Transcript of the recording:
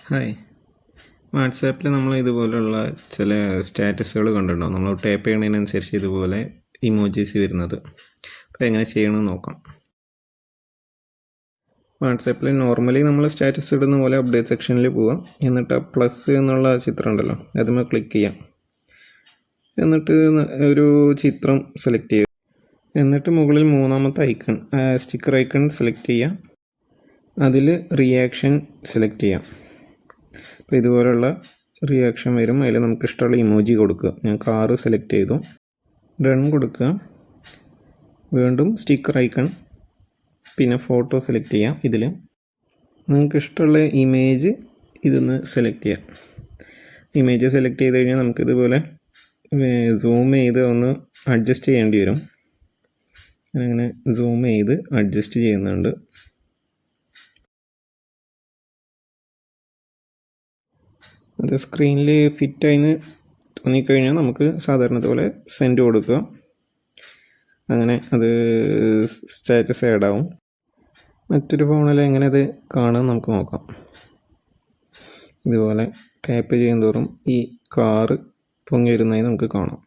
Hi. വാട്സാപ്പിൽ നമ്മൾ ഇതുപോലുള്ള ചില സ്റ്റാറ്റസുകൾ കണ്ടിട്ടുണ്ടാവും. നമ്മൾ ടാപ്പ് ചെയ്യുന്നതിനനുസരിച്ച് ഇതുപോലെ ഇമോജീസ് വരുന്നത്. അപ്പോൾ എങ്ങനെ ചെയ്യണമെന്ന് നോക്കാം. വാട്സാപ്പിൽ നോർമലി നമ്മൾ സ്റ്റാറ്റസ് ഇടുന്ന പോലെ അപ്ഡേറ്റ് സെക്ഷനിൽ പോവാം. എന്നിട്ട് ആ പ്ലസ് എന്നുള്ള ചിത്രം ഉണ്ടല്ലോ, അതുമ്മേ ക്ലിക്ക് ചെയ്യാം. എന്നിട്ട് ഒരു ചിത്രം സെലക്ട് ചെയ്യുക. എന്നിട്ട് മുകളിൽ മൂന്നാമത്തെ ഐക്കൺ സ്റ്റിക്കർ ഐക്കൺ സെലക്ട് ചെയ്യാം. അതിൽ റിയാക്ഷൻ സെലക്ട് ചെയ്യാം. അപ്പോൾ ഇതുപോലുള്ള റിയാക്ഷൻ വരും. അതിൽ നമുക്ക് ഇഷ്ടമുള്ള ഇമോജി കൊടുക്കുക. ഞാൻ കാറ് സെലക്ട് ചെയ്തു. ഡൺ കൊടുക്കുക. വീണ്ടും സ്റ്റിക്കർ ഐക്കൺ, പിന്നെ ഫോട്ടോ സെലക്ട് ചെയ്യാം. ഇതിൽ നിങ്ങൾക്ക് ഇഷ്ടമുള്ള ഇമേജ് ഇതൊന്ന് സെലക്ട് ചെയ്യാം. ഇമേജ് സെലക്ട് ചെയ്ത് കഴിഞ്ഞാൽ നമുക്കിതുപോലെ സൂം ചെയ്ത് ഒന്ന് അഡ്ജസ്റ്റ് ചെയ്യേണ്ടി വരും. അങ്ങനെ സൂം ചെയ്ത് അഡ്ജസ്റ്റ് ചെയ്യുന്നുണ്ട്. അത് സ്ക്രീനിൽ ഫിറ്റായിന്ന് തോന്നിക്കഴിഞ്ഞാൽ നമുക്ക് സാധാരണ പോലെ സെൻഡ് കൊടുക്കുക. അങ്ങനെ അത് സ്റ്റാറ്റസ് ആഡാവും. മറ്റൊരു ഫോണിൽ എങ്ങനെ അത് കാണാൻ നമുക്ക് നോക്കാം. ഇതുപോലെ ടാപ്പ് ചെയ്യുന്തോറും ഈ കാറ് പൊങ്ങി വരുന്നതായി നമുക്ക് കാണാം.